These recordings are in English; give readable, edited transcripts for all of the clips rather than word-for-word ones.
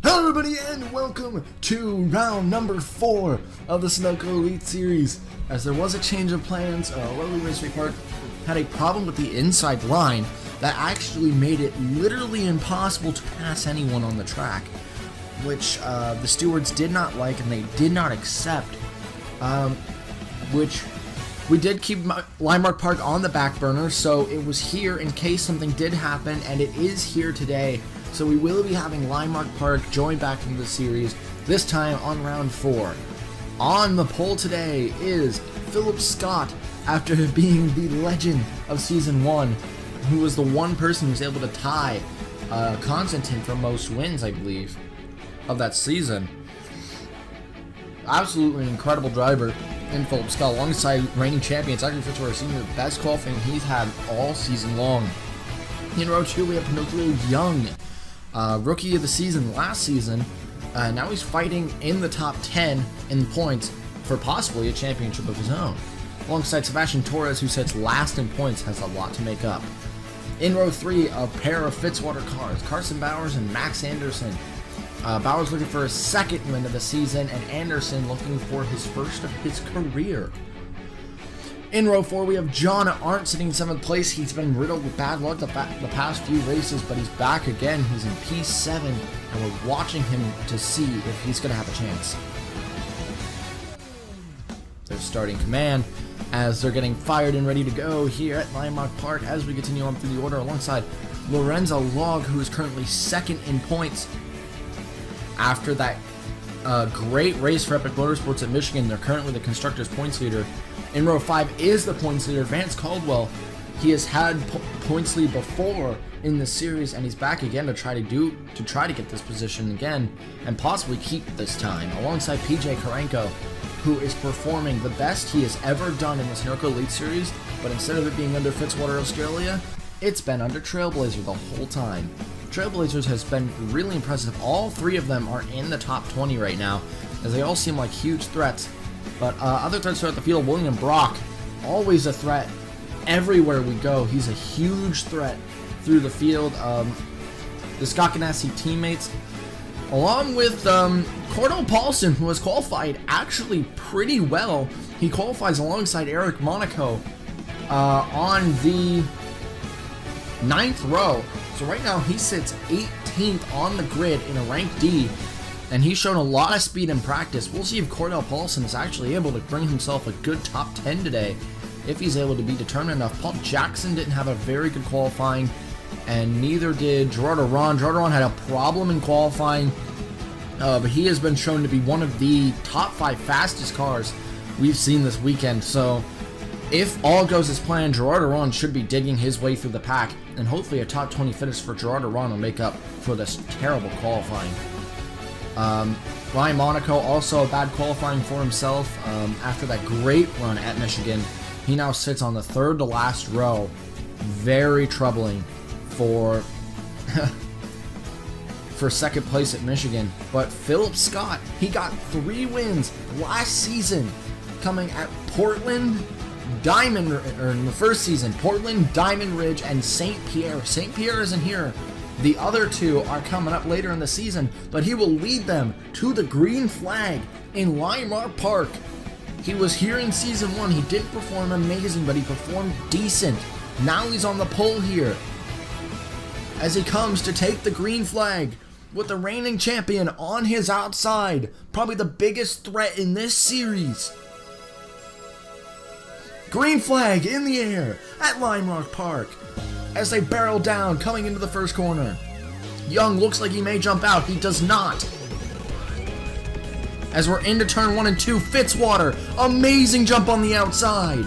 Hello everybody and welcome to round number 4 of the Sunoco Elite Series. As there was a change of plans, Lowly Raceway Park had a problem with the inside line that actually made it literally impossible to pass anyone on the track, which the stewards did not like and they did not accept, which we did keep Limemark Park on the back burner, so it was here in case something did happen, and it is here today. So we will be having Limemark Park join back into the series, this time on round 4. On the pole today is Philip Scott, after being the legend of Season 1, who was the one person who was able to tie Constantine for most wins, I believe, of that season. Absolutely incredible driver in Philip Scott, alongside reigning champion Zachary Fitzwater Sr., the best qualifying he's had all season long. In row 2 we have Pinocchio Young, rookie of the season last season. Now he's fighting in the top 10 in points for possibly a championship of his own. Alongside Sebastian Torres, who sits last in points, has a lot to make up. In row 3, a pair of Fitzwater cars, Carson Bowers and Max Anderson. Bowers looking for his second win of the season, and Anderson looking for his first of his career. In row 4, we have John Arndt sitting in 7th place. He's been riddled with bad luck the past few races, but he's back again. He's in P7, and we're watching him to see if he's going to have a chance. They're starting command as they're getting fired and ready to go here at Limemark Park as we continue on through the order alongside Lorenzo Log, who is currently 2nd in points. After that great race for Epic Motorsports at Michigan, they're currently the Constructors' points leader. In row 5 is the points leader, Vance Caldwell. He has had points lead before in the series, and he's back again to try to get this position again and possibly keep this time. Alongside PJ Karenko, who is performing the best he has ever done in the Sunoco Elite Series, but instead of it being under Fitzwater Australia, it's been under Trailblazer the whole time. Trailblazers has been really impressive. All 3 of them are in the top 20 right now, as they all seem like huge threats. But other threats throughout the field, William Brock, always a threat everywhere we go. He's a huge threat through the field. The Scott Ganassi teammates, along with Cordell Paulson, who has qualified actually pretty well. He qualifies alongside Eric Monaco on the 9th row. So right now he sits 18th on the grid in a rank D, and he's shown a lot of speed in practice. We'll see if Cordell Paulson is actually able to bring himself a good top 10 today, if he's able to be determined enough. Paul Jackson didn't have a very good qualifying, and neither did Gerardo Ron. Gerardo Ron had a problem in qualifying, but he has been shown to be one of the top 5 fastest cars we've seen this weekend. So if all goes as planned, Gerardo Ron should be digging his way through the pack, and hopefully a top 20 finish for Gerardo Ron will make up for this terrible qualifying. Ryan Monaco, also a bad qualifying for himself. After that great run at Michigan, he now sits on the 3rd to last row. Very troubling for for 2nd place at Michigan. But Philip Scott, he got 3 wins last season, coming at Portland, Diamond, or in the first season, Portland, Diamond Ridge, and St. Pierre. St. Pierre isn't here. The other 2 are coming up later in the season, but he will lead them to the green flag in Limemark Park. He was here in Season 1. He didn't perform amazing, but he performed decent. Now he's on the pole here as he comes to take the green flag with the reigning champion on his outside. Probably the biggest threat in this series. Green flag in the air at Limemark Park as they barrel down, coming into the first corner. Young looks like he may jump out. He does not. As we're into turn 1 and 2, Fitzwater, amazing jump on the outside.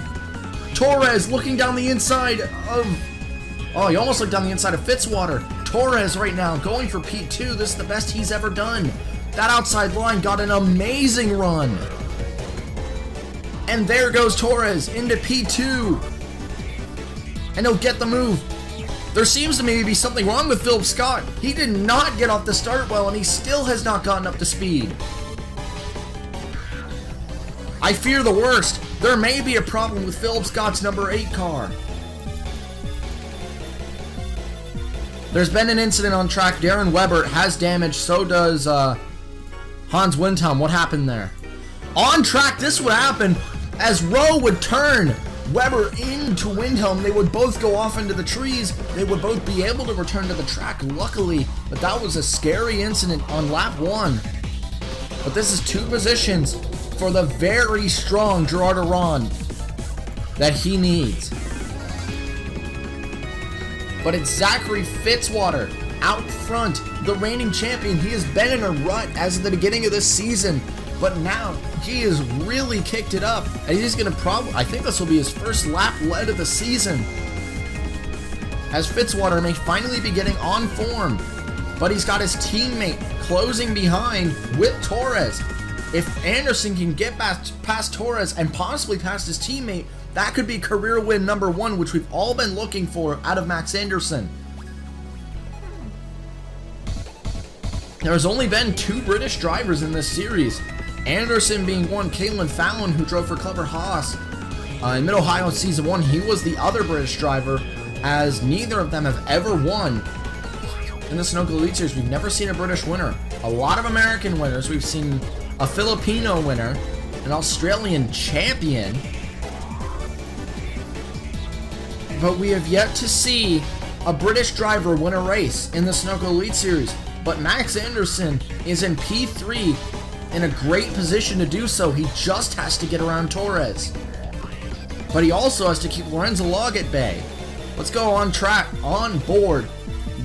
Torres looking down the inside of... Oh, he almost looked down the inside of Fitzwater. Torres right now going for P2. This is the best he's ever done. That outside line got an amazing run. And there goes Torres into P2. And he'll get the move. There seems to maybe be something wrong with Philip Scott. He did not get off the start well, and he still has not gotten up to speed. I fear the worst. There may be a problem with Philip Scott's number 8 car. There's been an incident on track. Darren Weber has damage. So does Hans Windhelm. What happened there? On track, this would happen as Rowe would turn Weber into Windhelm. They would both go off into the trees. They would both be able to return to the track, luckily. But that was a scary incident on lap 1. But this is 2 positions for the very strong Gerard Aron that he needs. But it's Zachary Fitzwater out front, the reigning champion. He has been in a rut as of the beginning of this season, but now he has really kicked it up, and he's going to I think this will be his first lap led of the season, as Fitzwater may finally be getting on form. But he's got his teammate closing behind with Torres. If Anderson can get past Torres and possibly past his teammate, that could be career win number 1, which we've all been looking for out of Max Anderson. There's only been 2 British drivers in this series. Anderson being one, Caelan Fallon, who drove for Clever Haas in Mid-Ohio in Season 1. He was the other British driver, as neither of them have ever won in the Sunoco Elite Series. We've never seen a British winner. A lot of American winners. We've seen a Filipino winner, an Australian champion, but we have yet to see a British driver win a race in the Sunoco Elite Series. But Max Anderson is in P3 in a great position to do so. He just has to get around Torres. But he also has to keep Lorenzo Log at bay. Let's go on track, on board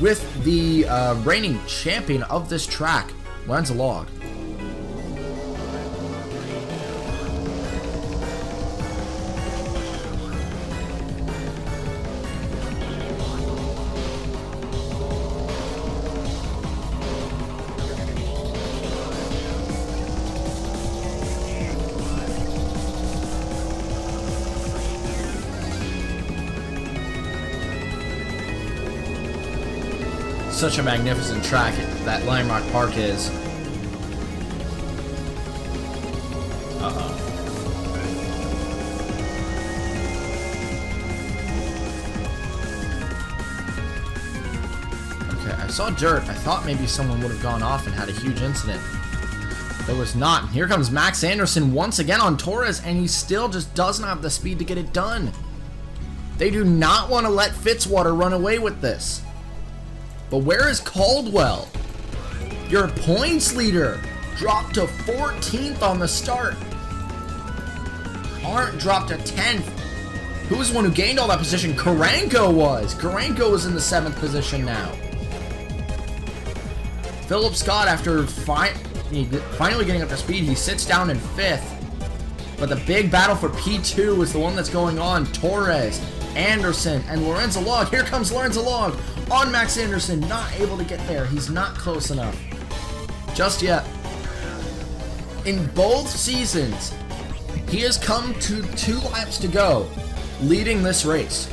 with the reigning champion of this track, Lorenzo Log. Such a magnificent track that Landmark Park is. Okay, I saw dirt. I thought maybe someone would have gone off and had a huge incident. There was not. Here comes Max Anderson once again on Torres, and he still just doesn't have the speed to get it done. They do not want to let Fitzwater run away with this. But where is Caldwell? Your points leader dropped to 14th on the start. Arndt dropped to 10th. Who was the one who gained all that position? Karanko was. Karanko was in the 7th position now. Philip Scott, after finally getting up to speed, he sits down in 5th. But the big battle for P2 is the one that's going on. Torres, Anderson, and Lorenzo Log. Here comes Lorenzo Log on Max Anderson, not able to get there. He's not close enough just yet. In both seasons, he has come to 2 laps to go, leading this race.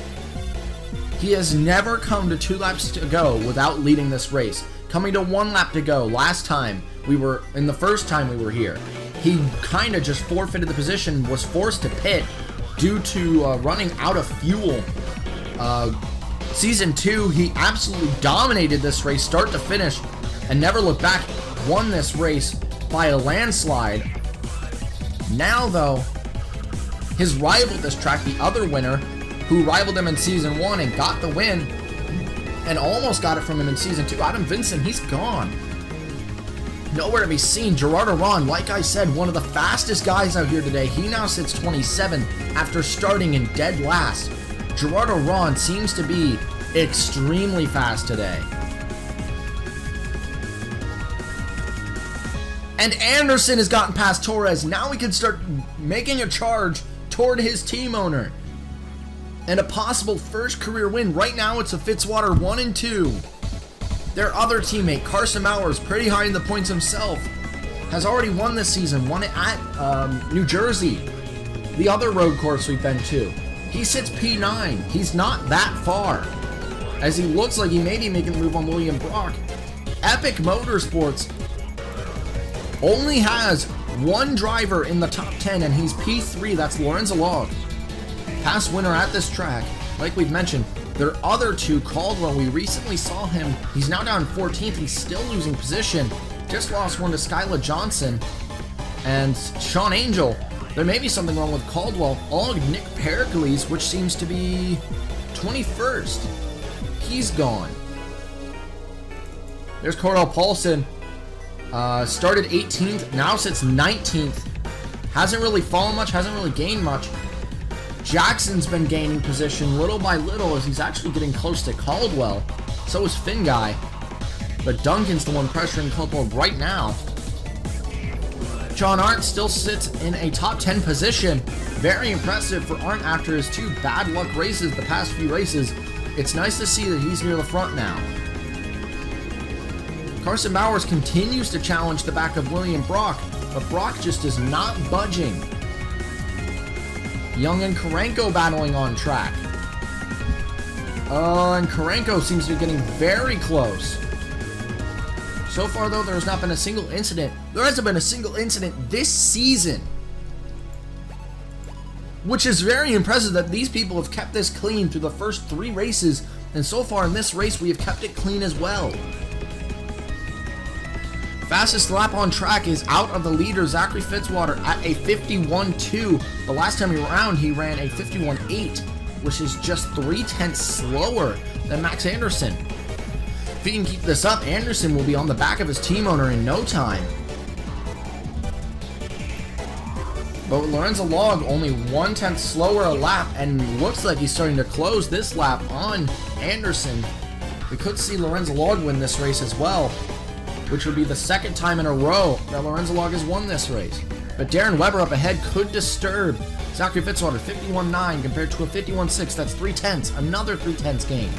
He has never come to 2 laps to go without leading this race. Coming to 1 lap to go last time the first time we were here, he kind of just forfeited the position, was forced to pit due to running out of fuel. Season 2, he absolutely dominated this race start to finish and never looked back. Won this race by a landslide. Now though, his rival at this track, the other winner, who rivaled him in Season 1 and got the win, and almost got it from him in Season 2, Adam Vincent, he's gone. Nowhere to be seen. Gerard Aron, like I said, one of the fastest guys out here today. He now sits 27 after starting in dead last. Gerard Aron seems to be extremely fast today. And Anderson has gotten past Torres. Now we can start making a charge toward his team owner. And a possible first career win. Right now it's a Fitzwater 1 and 2. Their other teammate, Carson Mowers, pretty high in the points himself, has already won this season. Won it at New Jersey, the other road course we've been to. He sits P9. He's not that far, as he looks like he may be making the move on William Brock. Epic Motorsports only has 1 driver in the top 10, and he's P3. That's Lorenzo Log. Past winner at this track, like we've mentioned, Their other two, Caldwell, we recently saw him. He's now down 14th. He's still losing position. Just lost one to Skylar Johnson. And Sean Angel. There may be something wrong with Caldwell. Nick Pericles, which seems to be 21st. He's gone. There's Cordell Paulson. Started 18th, now sits 19th. Hasn't really fallen much, hasn't really gained much. Jackson's been gaining position little by little as he's actually getting close to Caldwell. So is Finn Guy. But Duncan's the one pressuring Caldwell right now. John Arndt still sits in a top 10 position. Very impressive for Arndt after his two bad luck races the past few races. It's nice to see that he's near the front now. Carson Bowers continues to challenge the back of William Brock, but Brock just is not budging. Young and Karenko battling on track. And Karenko seems to be getting very close. So far, though, there has not been a single incident. There hasn't been a single incident this season. Which is very impressive that these people have kept this clean through the first 3 races. And so far in this race, we have kept it clean as well. Fastest lap on track is out of the leader, Zachary Fitzwater, at a 51.2. The last time around, he ran a 51.8, which is just 0.3 slower than Max Anderson. If he can keep this up, Anderson will be on the back of his team owner in no time. But Lorenzo Log only 0.1 slower a lap, and looks like he's starting to close this lap on Anderson. We could see Lorenzo Log win this race as well, which would be the second time in a row that Lorenzo Log has won this race. But Darren Weber up ahead could disturb Zachary Fitzwater, 51.9 compared to a 51.6. That's 0.3, another 0.3 gain.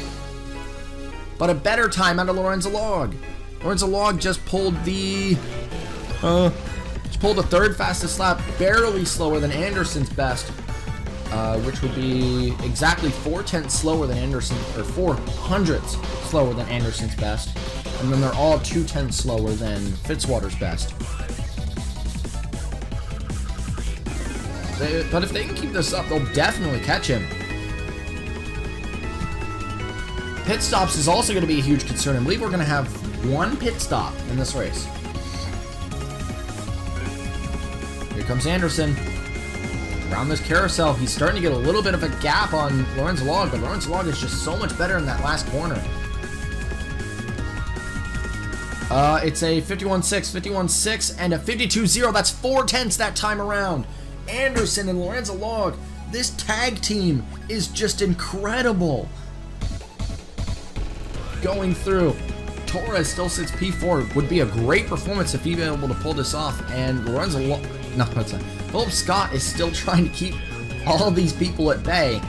But a better time out of Lorenzo Log. Lorenzo Log just pulled the third fastest lap, barely slower than Anderson's best, which would be exactly 0.4 slower than Anderson, or 0.04 slower than Anderson's best. And then they're all 0.2 slower than Fitzwater's best. But if they can keep this up, they'll definitely catch him. Pit stops is also going to be a huge concern. I believe we're going to have 1 pit stop in this race. Here comes Anderson. Around this carousel, he's starting to get a little bit of a gap on Lorenzo Log, but Lorenzo Log is just so much better in that last corner. It's a 51.6, 51.6, and a 52.0. That's 0.4 that time around. Anderson and Lorenzo Log, this tag team is just incredible. Going through. Torres still sits P4. Would be a great performance if he'd been able to pull this off. And Lorenzo Log, no, that's not. Philip Scott is still trying to keep all these people at bay.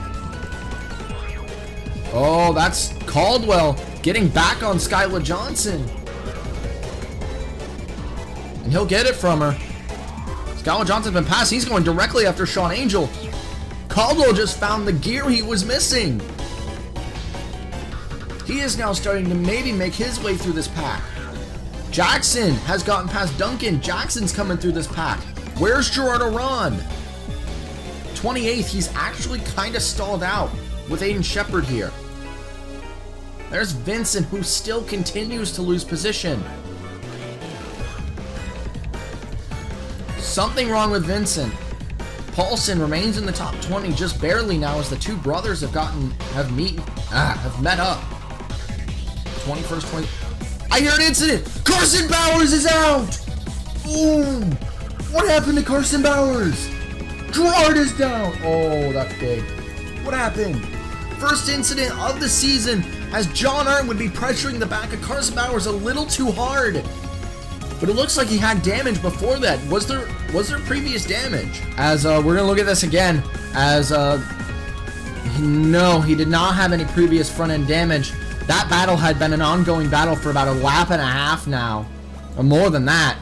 Oh, that's Caldwell getting back on Skylar Johnson. And he'll get it from her. Skylar Johnson's been passed. He's going directly after Sean Angel. Caldwell just found the gear he was missing. He is now starting to maybe make his way through this pack. Jackson has gotten past Duncan. Jackson's coming through this pack. Where's Gerard Aron? 28th. He's actually kind of stalled out with Aiden Shepard here. There's Vincent, who still continues to lose position. Something wrong with Vincent. Paulson remains in the top 20 just barely now as the two brothers have met up. 21st, 20. I hear an incident. Carson Bowers is out. Ooh, what happened to Carson Bowers? Gerard is down. Oh, that's big. What happened? First incident of the season as John Arndt would be pressuring the back of Carson Bowers a little too hard. But it looks like he had damage before that. Was there previous damage? As we're gonna look at this again. As no, he did not have any previous front end damage. That battle had been an ongoing battle for about a lap and a half now, or more than that.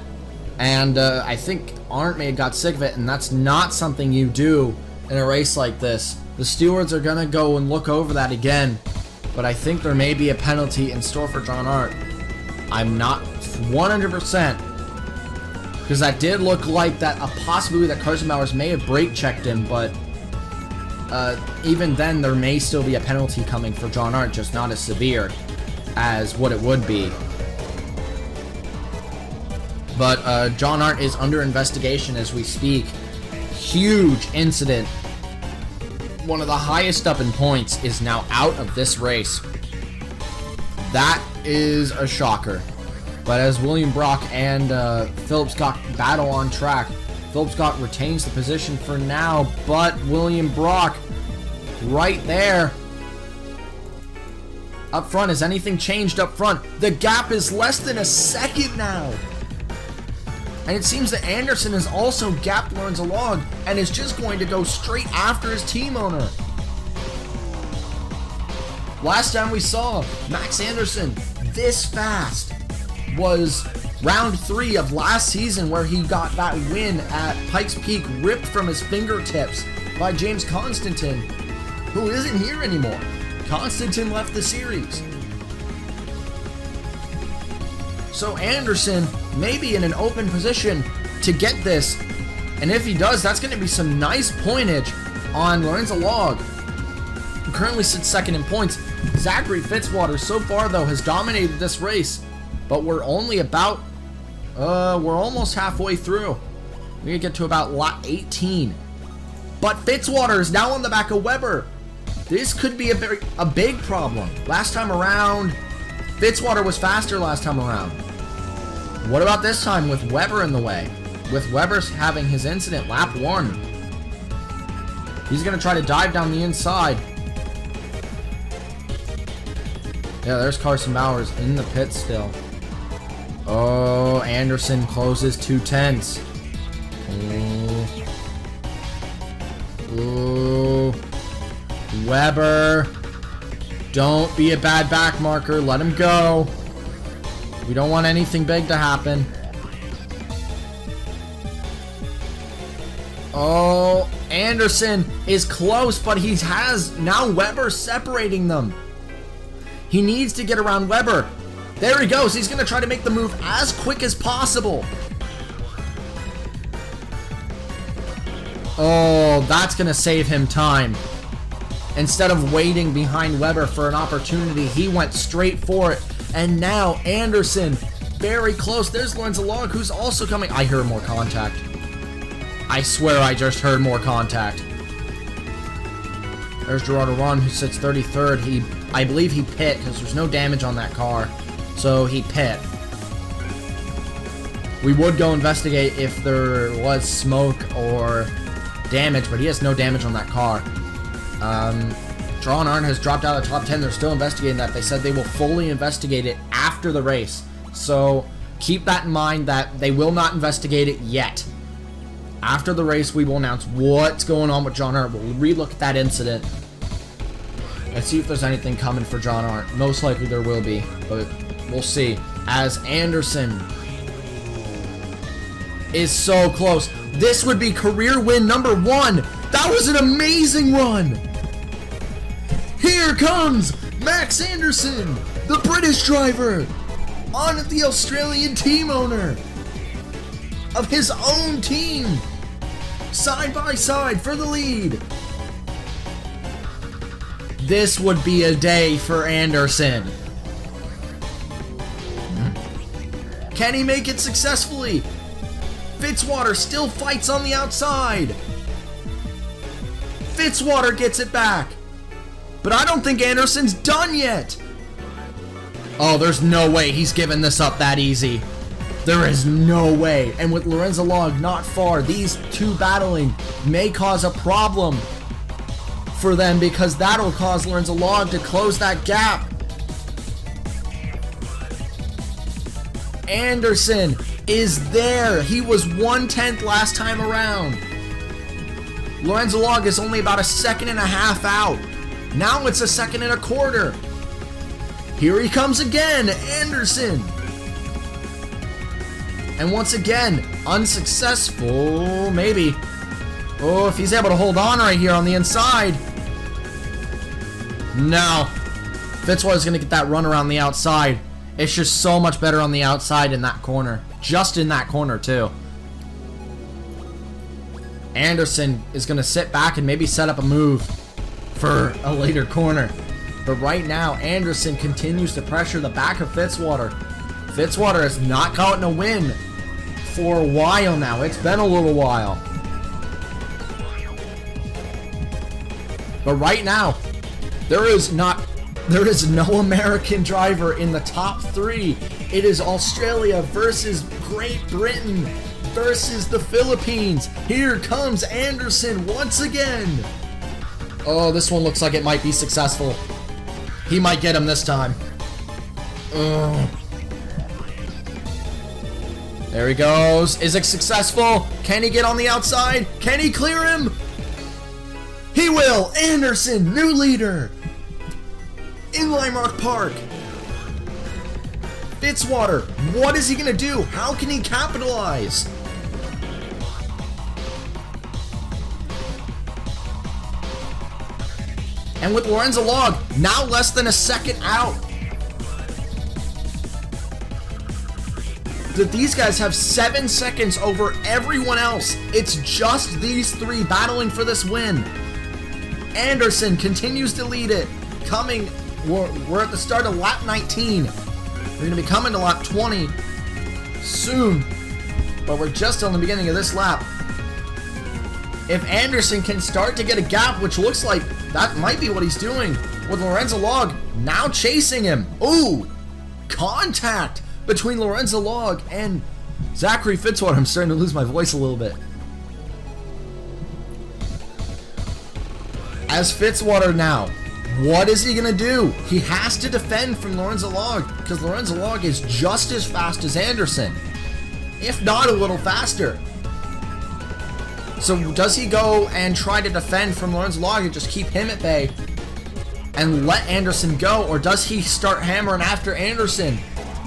And I think Arndt may have got sick of it, and that's not something you do in a race like this. The stewards are gonna go and look over that again, but I think there may be a penalty in store for John Arndt. I'm not 100%, because that did look like that a possibility that Carson Bowers may have brake checked him, but even then there may still be a penalty coming for John Hart, just not as severe as what it would be. But John Hart is under investigation as we speak. Huge incident. One of the highest up in points is now out of this race. That is a shocker. But as William Brock and Philip Scott battle on track, Philip Scott retains the position for now, but William Brock right there. Up front, has anything changed up front? The gap is less than a second now. And it seems that Anderson has also gapped Lorenzo Log and is just going to go straight after his team owner. Last time we saw Max Anderson this fast was round 3 of last season, where he got that win at Pikes Peak, ripped from his fingertips by James Constantin, who isn't here anymore. Constantin left the series. So Anderson may be in an open position to get this, and if he does, that's going to be some nice pointage on Lorenzo Log, who currently sits second in points. Zachary Fitzwater so far though has dominated this race, but we're only about we're almost halfway through. We're gonna get to about lap 18, but Fitzwater is now on the back of Weber. This could be a big problem. Last time around, Fitzwater was faster last time around. What about this time with Weber in the way? With Weber having his incident, lap 1. He's going to try to dive down the inside. Yeah, there's Carson Bowers in the pit still. Oh, Anderson closes 2/10. Ooh. Weber. Don't be a bad back marker. Let him go. We don't want anything big to happen. Oh, Anderson is close, but he has now Weber separating them. He needs to get around Weber. There he goes. He's going to try to make the move as quick as possible. Oh, that's going to save him time. Instead of waiting behind Weber for an opportunity, he went straight for it. And now Anderson, very close. There's Lorenzo Log, who's also coming. I hear more contact. I swear I just heard more contact. There's Gerardo Ron, who sits 33rd. I believe he pit, because there's no damage on that car. So he pit. We would go investigate if there was smoke or damage, but he has no damage on that car. John Hart has dropped out of the top 10. They're still investigating that. They said they will fully investigate it after the race. So keep that in mind, that they will not investigate it yet. After the race, we will announce what's going on with John Hart. We'll relook at that incident and see if there's anything coming for John Hart. Most likely there will be, but we'll see. As Anderson is so close. This would be career win number 1. That was an amazing run. Here comes Max Anderson, the British driver, on the Australian team owner of his own team, side by side for the lead. This would be a day for Anderson. Can he make it successfully? Fitzwater still fights on the outside. Fitzwater gets it back. But I don't think Anderson's done yet. Oh, there's no way he's giving this up that easy. There is no way. And with Lorenzo Log not far, these two battling may cause a problem for them, because that'll cause Lorenzo Log to close that gap. Anderson is there. He was 1/10 last time around. Lorenzo Log is only about a second and a half out. Now it's a second and a quarter. Here he comes again, Anderson. And once again, unsuccessful, maybe. Oh, if he's able to hold on right here on the inside. No. Fitzwater's going to get that run around the outside. It's just so much better on the outside in that corner. Just in that corner, too. Anderson is going to sit back and maybe set up a move. for a later corner. But right now, Anderson continues to pressure the back of Fitzwater. Fitzwater has not gotten a win for a while now. It's been a little while. But right now, there is no American driver in the top 3. It is Australia versus Great Britain versus the Philippines. Here comes Anderson once again. Oh, this one looks like it might be successful. He might get him this time. There he goes. Is it successful? Can he get on the outside? Can he clear him? He will. Anderson, new leader in Limerock Park. Fitzwater, what is he going to do? How can he capitalize? And with Lorenzo Log now less than a second out, these guys have 7 seconds over everyone else. It's just these 3 battling for this win. Anderson continues to lead it. We're at the start of lap 19. We're going to be coming to lap 20 soon, but we're just on the beginning of this lap. If Anderson can start to get a gap, which looks like that might be what he's doing, with Lorenzo Log now chasing him. Ooh, contact between Lorenzo Log and Zachary Fitzwater. I'm starting to lose my voice a little bit. As Fitzwater now, what is he going to do? He has to defend from Lorenzo Log because Lorenzo Log is just as fast as Anderson, if not a little faster. So does he go and try to defend from Lorenzo Log and just keep him at bay and let Anderson go? Or does he start hammering after Anderson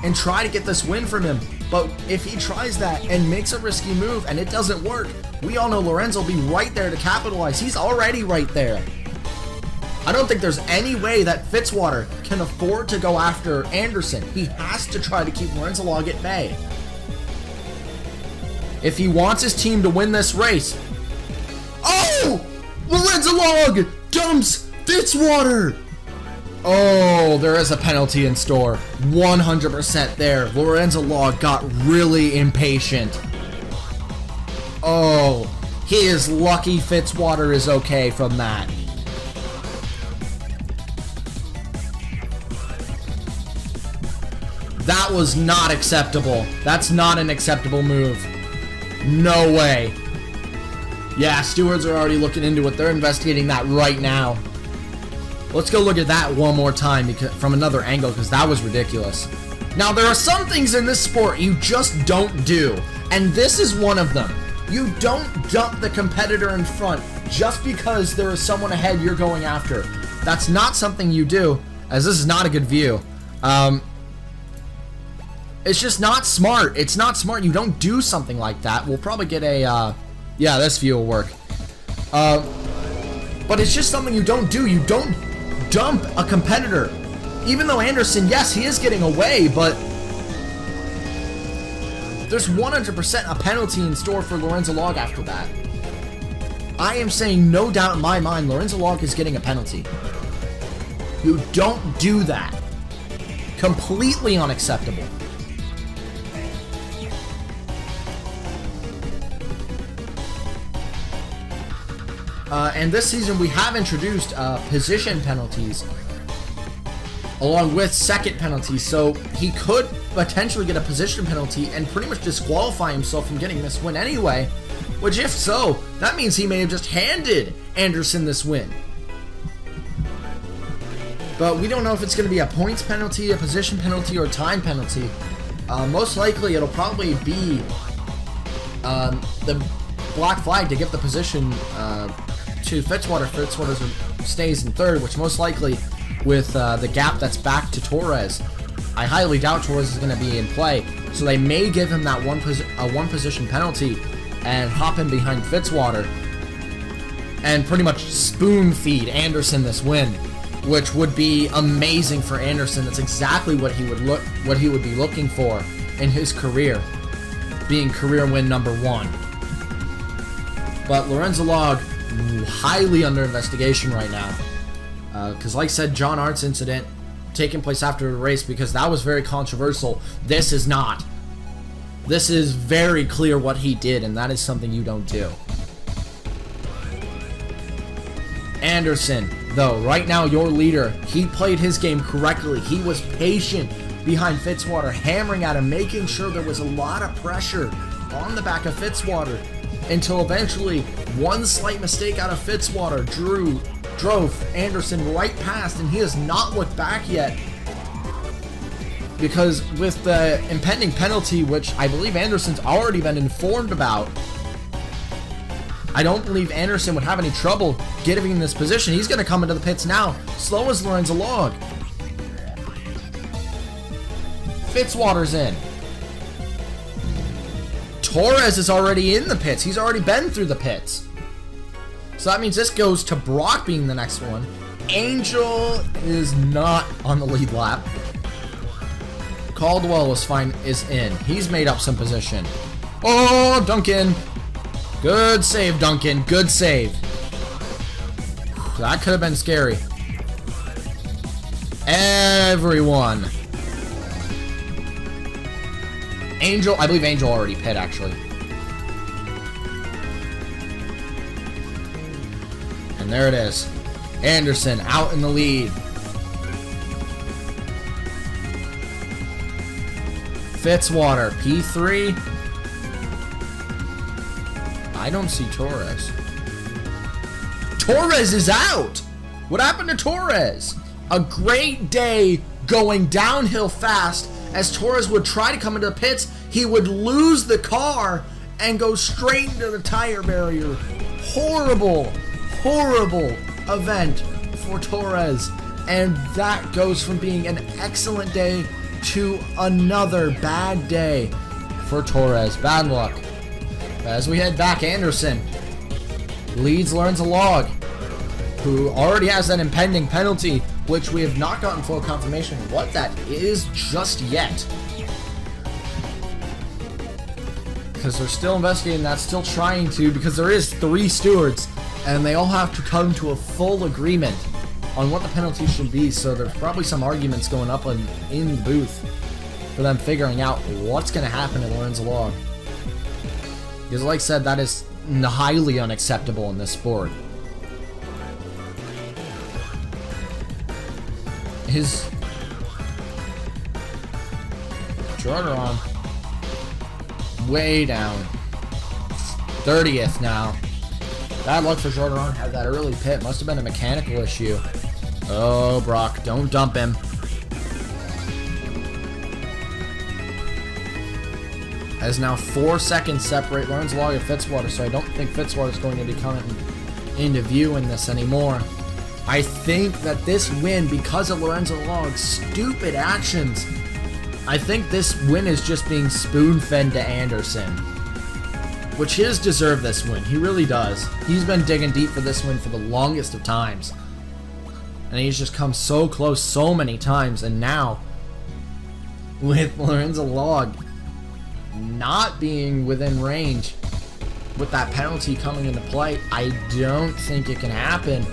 and try to get this win from him? But if he tries that and makes a risky move and it doesn't work, we all know Lorenzo will be right there to capitalize. He's already right there. I don't think there's any way that Fitzwater can afford to go after Anderson. He has to try to keep Lorenzo Log at bay if he wants his team to win this race. Oh! Lorenzo Log dumps Fitzwater! Oh, there is a penalty in store. 100% there. Lorenzo Log got really impatient. Oh, he is lucky Fitzwater is okay from that. That was not acceptable. That's not an acceptable move. No way. Yeah, stewards are already looking into it. They're investigating that right now. Let's go look at that one more time from another angle because that was ridiculous. Now, there are some things in this sport you just don't do, and this is one of them. You don't dump the competitor in front just because there is someone ahead you're going after. That's not something you do, as this is not a good view. It's just not smart. It's not smart. You don't do something like that. We'll probably get a, yeah, this view will work. But it's just something you don't do. You don't dump a competitor. Even though Anderson, yes, he is getting away, but there's 100% a penalty in store for Lorenzo Log after that. I am saying no doubt in my mind, Lorenzo Log is getting a penalty. You don't do that. Completely unacceptable. And this season we have introduced position penalties along with second penalties, so he could potentially get a position penalty and pretty much disqualify himself from getting this win anyway, which if so, that means he may have just handed Anderson this win. But we don't know if it's going to be a points penalty, a position penalty, or a time penalty. Most likely it'll probably be the black flag to give the position to Fitzwater. Fitzwater stays in third, which most likely with the gap that's back to Torres, I highly doubt Torres is going to be in play. So they may give him that one position penalty and hop in behind Fitzwater and pretty much spoon feed Anderson this win, which would be amazing for Anderson. That's exactly what he would be looking for in his career, being career win number 1. But Lorenzo Log highly under investigation right now. Because like I said, John Art's incident taking place after the race, because that was very controversial. This is not. This is very clear what he did, and that is something you don't do. Anderson, though, right now your leader, he played his game correctly. He was patient behind Fitzwater, hammering at him, making sure there was a lot of pressure on the back of Fitzwater, until eventually one slight mistake out of Fitzwater drove Anderson right past, and he has not looked back yet. Because with the impending penalty, which I believe Anderson's already been informed about, I don't believe Anderson would have any trouble getting in this position. He's going to come into the pits now, slow as Lorenzo Log. Fitzwater's in. Torres is already in the pits. He's already been through the pits. So that means this goes to Brock being the next one. Angel is not on the lead lap. Caldwell is in. He's made up some position. Oh, Duncan. Good save, Duncan. Good save. That could have been scary. Everyone. Angel, I believe Angel already pit, actually. And there it is. Anderson out in the lead. Fitzwater, P3. I don't see Torres. Torres is out! What happened to Torres? A great day going downhill fast. As Torres would try to come into the pits, he would lose the car and go straight into the tire barrier. Horrible, horrible event for Torres. And that goes from being an excellent day to another bad day for Torres. Bad luck. As we head back, Anderson leads Lorenzo Log, who already has that impending penalty, which we have not gotten full confirmation what that is just yet. Because they're still investigating that, still trying to, because there is 3 stewards, and they all have to come to a full agreement on what the penalty should be, so there's probably some arguments going up in the booth for them figuring out what's going to happen to Lorenzo Log. Because like I said, that is highly unacceptable in this sport. His Jordan way down. 30th now. Bad luck for Jordan. Had that early pit. Must have been a mechanical issue. Oh, Brock, don't dump him. As now 4 seconds separate Lorenzo Log and Fitzwater, so I don't think Fitzwater is going to be coming into view in this anymore. I think that this win, because of Lorenzo Log's stupid actions, I think this win is just being spoon-fed to Anderson. Which he does deserve this win. He really does. He's been digging deep for this win for the longest of times. And he's just come so close so many times. And now, with Lorenzo Log not being within range, with that penalty coming into play, I don't think it can happen.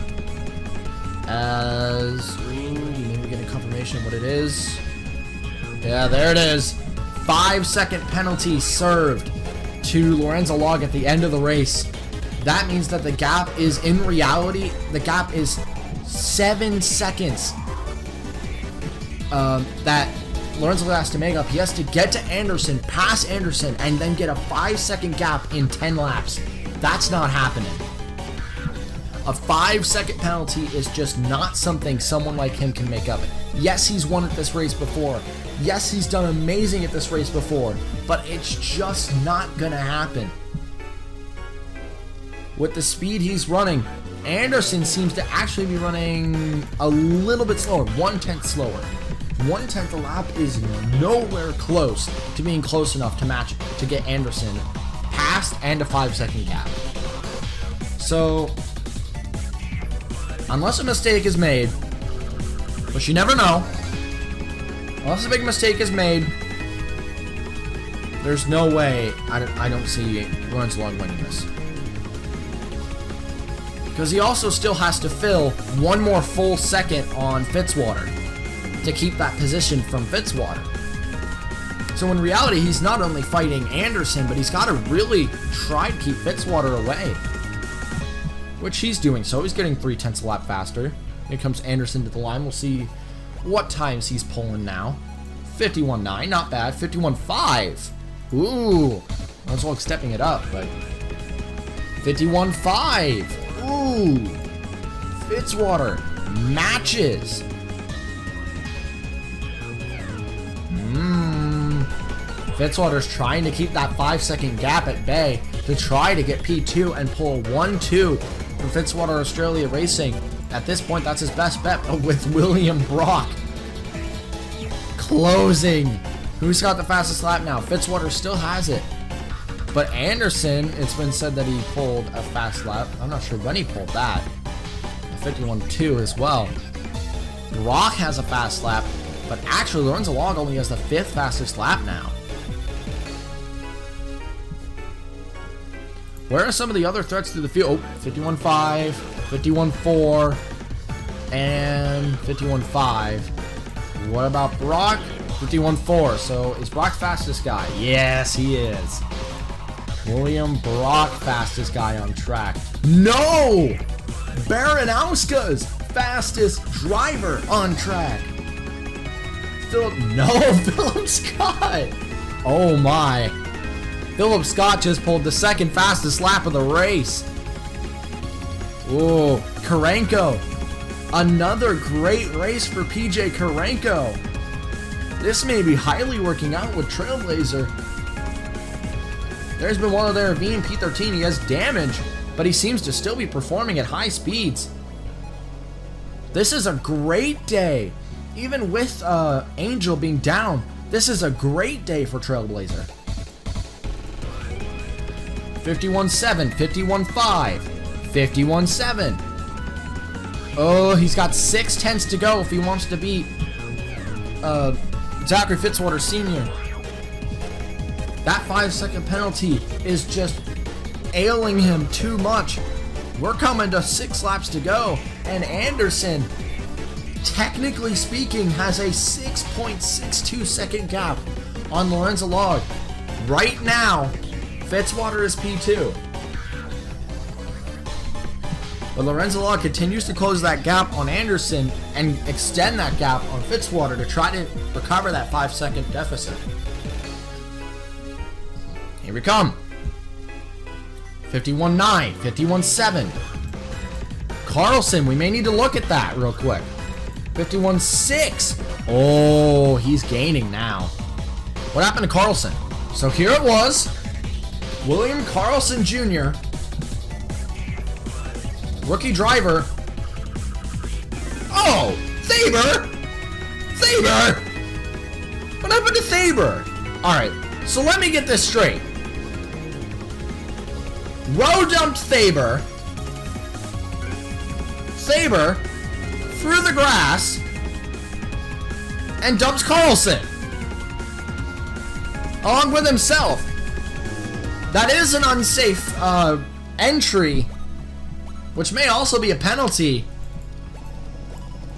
As maybe get a confirmation of what it is. Yeah, there it is. 5-second penalty served to Lorenzo Log at the end of the race. That means that the gap is, in reality, the gap is 7 seconds that Lorenzo has to make up. He has to get to Anderson, pass Anderson, and then get a 5-second gap in 10 laps. That's not happening. A 5-second penalty is just not something someone like him can make up. Yes, he's won at this race before. Yes, he's done amazing at this race before. But it's just not going to happen. With the speed he's running, Anderson seems to actually be running a little bit slower, 1/10 slower. 1/10 a lap is nowhere close to being close enough to match, to get Anderson past and a 5-second gap. So, unless a mistake is made, which you never know, unless a big mistake is made, there's no way I don't see Lorenzo Log winning this. because he also still has to fill one more full second on Fitzwater to keep that position from Fitzwater. So in reality, he's not only fighting Anderson, but he's got to really try to keep Fitzwater away, which he's doing. So he's getting 0.3 a lap faster. Here comes Anderson to the line. We'll see what times he's pulling now. 51.9, not bad. 51.5. Ooh, Lorenzo stepping it up, but 51.5. Ooh, Fitzwater matches. Fitzwater's trying to keep that 5-second gap at bay to try to get P2 and pull 1-2 for Fitzwater Australia Racing. At this point, that's his best bet, but with William Brock closing. Who's got the fastest lap now? Fitzwater still has it. But Anderson, it's been said that he pulled a fast lap. I'm not sure when he pulled that. 51.2 as well. Brock has a fast lap, but actually Lorenzo Log only has the 5th fastest lap now. Where are some of the other threats to the field? Oh, 51.5, 51.4, and 51.5. What about Brock? 51.4. So is Brock fastest guy? Yes, he is. William Brock, fastest guy on track. No! Baranowska's fastest driver on track. Philip Scott. Oh my. Philip Scott just pulled the 2nd fastest lap of the race. Ooh, Karenko. Another great race for PJ Karenko. This may be highly working out with Trailblazer. There's been one of their VMP13. He has damage, but he seems to still be performing at high speeds. This is a great day. Even with Angel being down, this is a great day for Trailblazer. 51.7, 51.5, 51.7. Oh, he's got 6/10 to go if he wants to beat Zachary Fitzwater Sr. That 5-second penalty is just ailing him too much. We're coming to 6 laps to go, and Anderson, technically speaking, has a 6.62 second gap on Lorenzo Log. Right now, Fitzwater is P2. But Lorenzo Log continues to close that gap on Anderson and extend that gap on Fitzwater to try to recover that 5-second deficit. Here we come. 51.9, 51.7. Carlson, we may need to look at that real quick. 51.6. Oh, he's gaining now. What happened to Carlson? So here it was. William Carlson Jr., rookie driver. Oh, Thaber! Thaber! What happened to Thaber? Alright, so let me get this straight. Row dumped Thaber. Thaber through the grass and dumps Carlson along with himself. That is an unsafe entry, which may also be a penalty,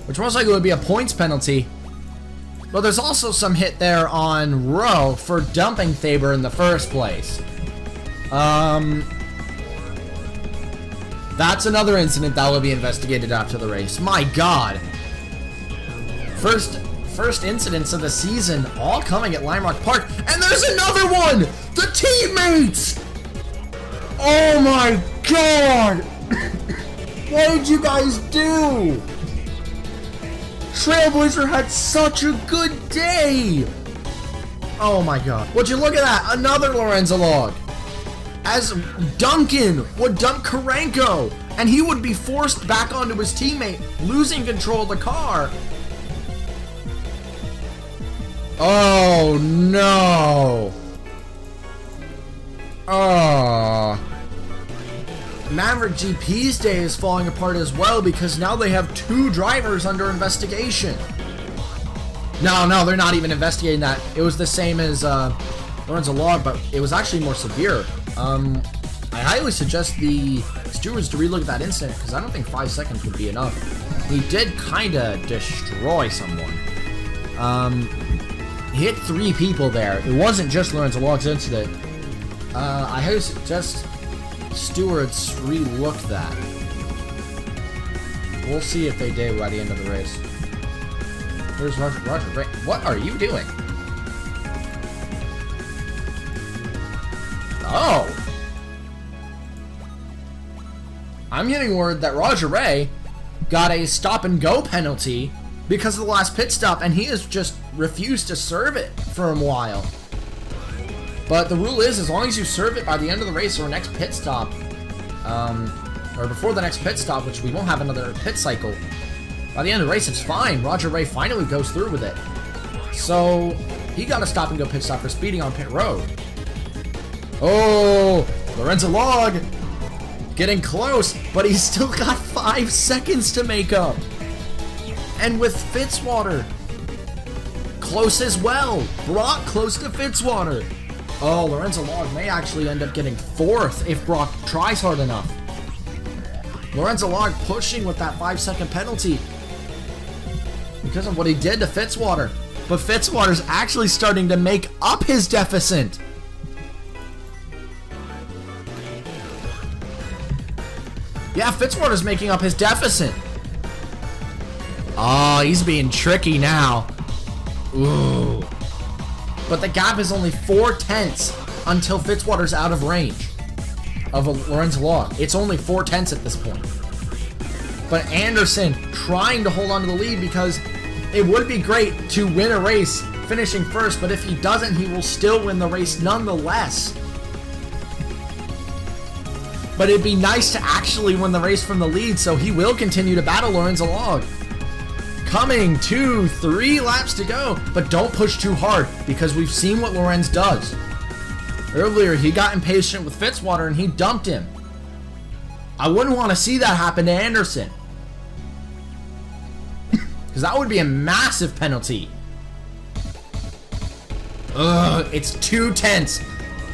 which most likely would be a points penalty. But there's also some hit there on Rowe for dumping Thaber in the first place. That's another incident that will be investigated after the race. My God. First incidents of the season, all coming at Lime Rock Park, and there's another one! The teammates! Oh my God! What did you guys do? Trailblazer had such a good day! Oh my God. Would you look at that? Another Lorenzo Log. As Duncan would dump Karenko, and he would be forced back onto his teammate, losing control of the car. Oh no. Oh. Maverick GP's day is falling apart as well because now they have 2 drivers under investigation. No, they're not even investigating that. It was the same as Lorenzo Log, but it was actually more severe. I highly suggest the stewards to relook at that incident, because I don't think 5 seconds would be enough. He did kind of destroy someone. He hit 3 people there. It wasn't just Lorenzo Log's incident. I highly suggest stewards relook that. We'll see if they did by the end of the race. Here's Roger. What are you doing? Oh! I'm getting word that Roger Ray got a stop and go penalty because of the last pit stop, and he has just refused to serve it for a while. But the rule is, as long as you serve it by the end of the race or next pit stop, or before the next pit stop, which we won't have another pit cycle, by the end of the race, it's fine. Roger Ray finally goes through with it. So, he got a stop and go pit stop for speeding on pit road. Oh, Lorenzo Log getting close, but he's still got 5 seconds to make up. And with Fitzwater close as well. Brock close to Fitzwater. Oh, Lorenzo Log may actually end up getting 4th if Brock tries hard enough. Lorenzo Log pushing with that 5-second penalty because of what he did to Fitzwater. But Fitzwater's actually starting to make up his deficit. Yeah, Fitzwater's making up his deficit. Oh, he's being tricky now. Ooh. But the gap is only 4/10 until Fitzwater's out of range of Lorenzo Log. It's only 4/10 at this point. But Anderson trying to hold on to the lead because it would be great to win a race finishing first, but if he doesn't, he will still win the race nonetheless. But it'd be nice to actually win the race from the lead, so he will continue to battle Lorenzo Log. Coming 2-3 laps to go, but don't push too hard because we've seen what Lorenz does. Earlier, he got impatient with Fitzwater and he dumped him. I wouldn't want to see that happen to Anderson, because that would be a massive penalty. It's 2/10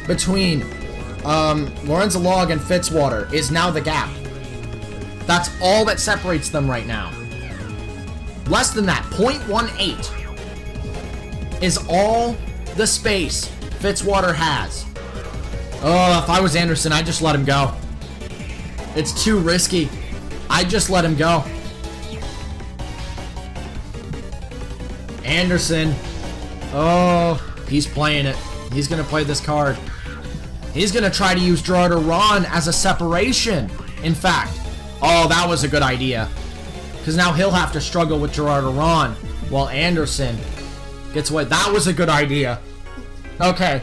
between Lorenzo Log and Fitzwater is now the gap. That's all that separates them right now. Less than that, 0.18 is all the space Fitzwater has. Oh, if I was Anderson, I'd just let him go. It's too risky. I'd just let him go. Anderson. Oh, he's playing it. He's going to play this card. He's going to try to use Gerardo Ron as a separation. In fact, oh, that was a good idea. Because now he'll have to struggle with Gerardo Ron while Anderson gets away. That was a good idea. Okay,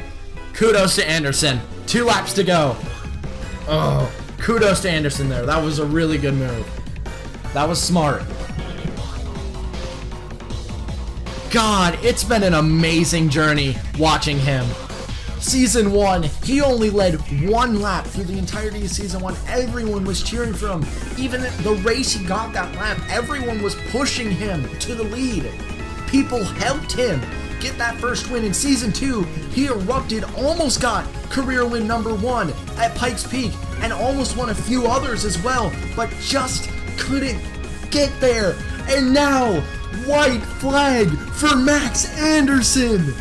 kudos to Anderson. 2 laps to go. Oh, kudos to Anderson there. That was a really good move. That was smart. God, it's been an amazing journey watching him. Season 1, he only led 1 lap through the entirety of Season 1. Everyone was cheering for him. Even the race he got that lap, everyone was pushing him to the lead. People helped him get that first win. In Season 2, he erupted, almost got career win number 1 at Pikes Peak, and almost won a few others as well, but just couldn't get there. And now, white flag for Max Anderson.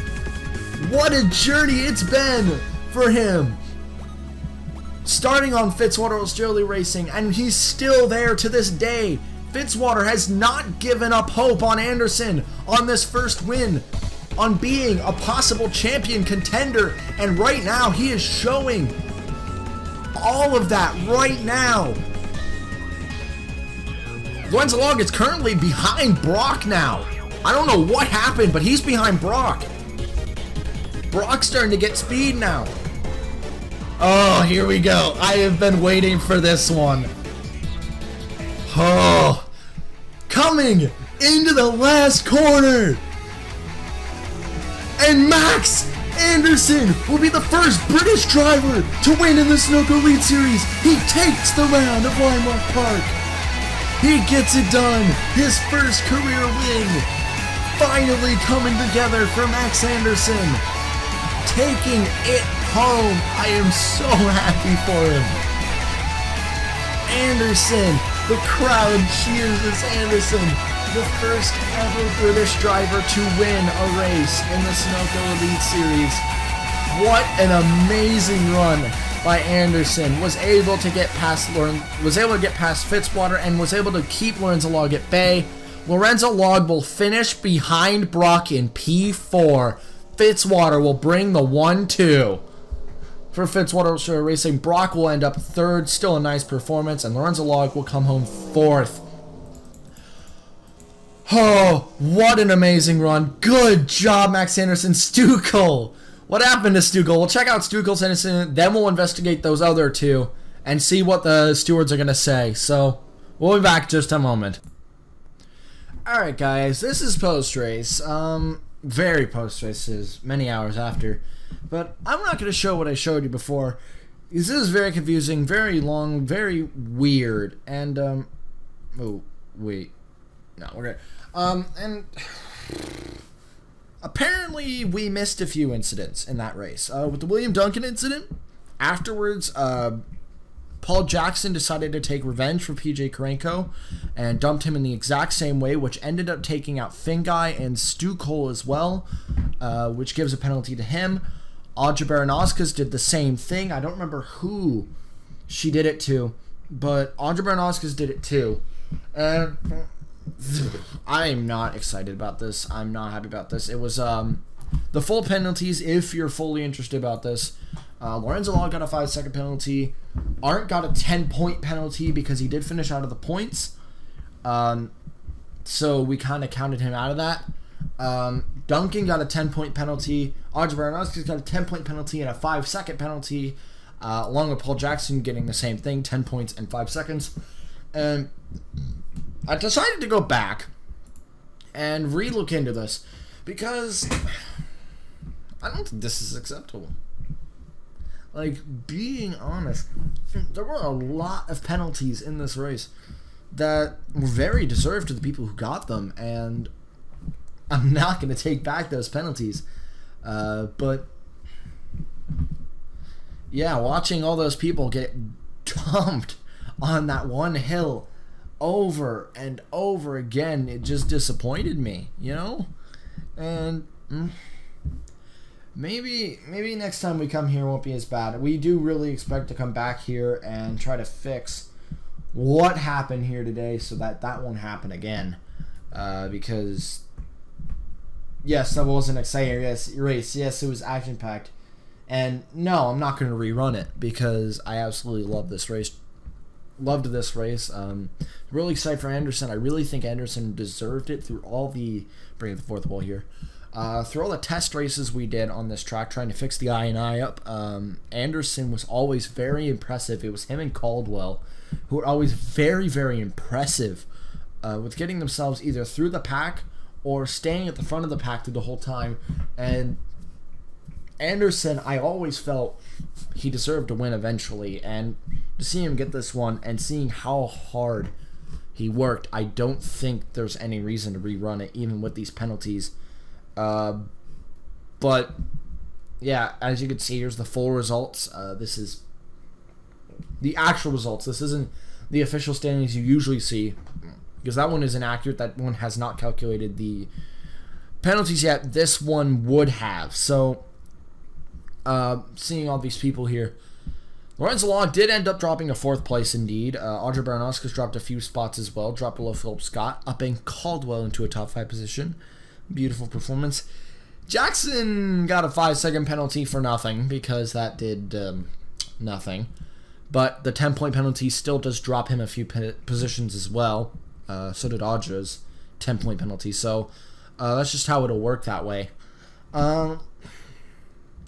What a journey it's been for him. Starting on Fitzwater Australia Racing, and he's still there to this day. Fitzwater has not given up hope on Anderson on this first win, on being a possible champion contender, and right now he is showing all of that right now. Lorenzo Log is currently behind Brock now. I don't know what happened, but he's behind Brock. Brock's starting to get speed now. Oh, here we go. I have been waiting for this one. Oh, coming into the last corner. And Max Anderson will be the first British driver to win in the Sunoco Elite Series. He takes the round of Lime Park. He gets it done. His first career win. Finally coming together for Max Anderson. Taking it home. I am so happy for him. Anderson. The crowd cheers as Anderson, the first ever British driver to win a race in the Sunoco Elite Series. What an amazing run by Anderson. Was able to get past Fitzwater and was able to keep Lorenzo Log at bay. Lorenzo Log will finish behind Brock in P4. Fitzwater will bring the 1-2. For Fitzwater Racing, Brock will end up third, still a nice performance, and Lorenzo Log will come home fourth. Oh, what an amazing run. Good job, Max Anderson. Stukel. What happened to Stukel? We'll check out Stukel's incident, then we'll investigate those other two and see what the stewards are going to say. So, we'll be back in just a moment. Alright guys, this is post-race. Very post-races, many hours after. But I'm not going to show what I showed you before. This is very confusing, very long, very weird. And, oh, wait. No, we're good. And apparently we missed a few incidents in that race. With the William Duncan incident, afterwards, Paul Jackson decided to take revenge for PJ Karenko and dumped him in the exact same way, which ended up taking out Finguy and Stu Cole as well, which gives a penalty to him. Audra Baranowskis did the same thing. I don't remember who she did it to, but Audra Baranowskis did it too. And I'm not excited about this. I'm not happy about this. It was the full penalties, if you're fully interested about this. Lorenzo Log got a 5-second penalty. Arndt got a 10-point penalty because he did finish out of the points. So we kind of counted him out of that. Duncan got a 10-point penalty. Audra Baranowski's got a 10-point penalty and a 5-second penalty, along with Paul Jackson getting the same thing, 10 points and 5 seconds. And I decided to go back and re-look into this because I don't think this is acceptable. Like, being honest, there were a lot of penalties in this race that were very deserved to the people who got them, and I'm not going to take back those penalties. But, yeah, watching all those people get dumped on that one hill over and over again, it just disappointed me, you know? And maybe next time we come here won't be as bad. We do really expect to come back here and try to fix what happened here today so that won't happen again. Because, yes, that was an exciting race. Yes, it was action-packed. And no, I'm not going to rerun it because I absolutely love this race. Loved this race. Really excited for Anderson. I really think Anderson deserved it through all the... Bring the fourth wall here. Through all the test races we did on this track, trying to fix the I&I up, Anderson was always very impressive. It was him and Caldwell who were always very, very impressive with getting themselves either through the pack or staying at the front of the pack through the whole time. And Anderson, I always felt he deserved to win eventually, and to see him get this one and seeing how hard he worked, I don't think there's any reason to rerun it, even with these penalties. But yeah, as you can see, here's the full results. This is the actual results. This isn't the official standings you usually see, because that one is inaccurate. That one has not calculated the penalties yet. This one would have. So seeing all these people here, Lorenzo Log did end up dropping to 4th place indeed. Audra Baranowskis dropped a few spots as well, dropped below Philip Scott, upping Caldwell into a top 5 position. Beautiful performance. Jackson got a 5-second penalty for nothing because that did nothing. But the 10-point penalty still does drop him a few positions as well. So did Audra's 10-point penalty. So that's just how it'll work that way.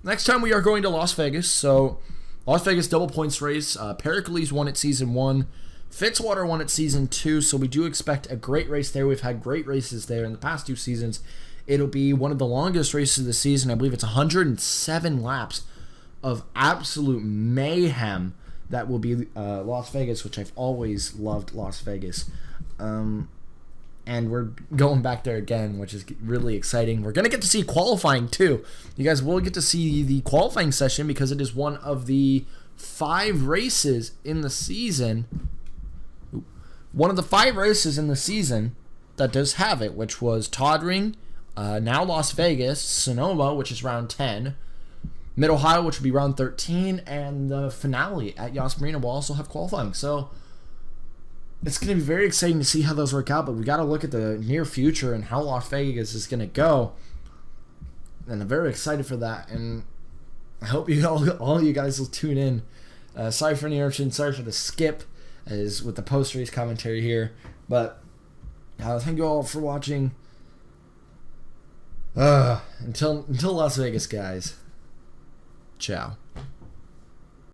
Next time we are going to Las Vegas. So Las Vegas double points race. Pericles won it season 1. Fitzwater won it season 2, so we do expect a great race there. We've had great races there in the past 2 seasons. It'll be one of the longest races of the season. I believe it's 107 laps of absolute mayhem that will be Las Vegas, which I've always loved Las Vegas. And we're going back there again, which is really exciting. We're going to get to see qualifying too. You guys will get to see the qualifying session because it is one of the 5 races in the season one of the 5 races in the season that does have it, which was Toddring, now Las Vegas, Sonoma, which is round 10, Mid-Ohio, which would be round 13, and the finale at Yas Marina will also have qualifying. So it's going to be very exciting to see how those work out, but we got to look at the near future and how Las Vegas is going to go. And I'm very excited for that, and I hope you all you guys will tune in. Sorry for the interruption, sorry for the skip as with the post-race commentary here, but thank you all for watching. Until Las Vegas, guys. Ciao.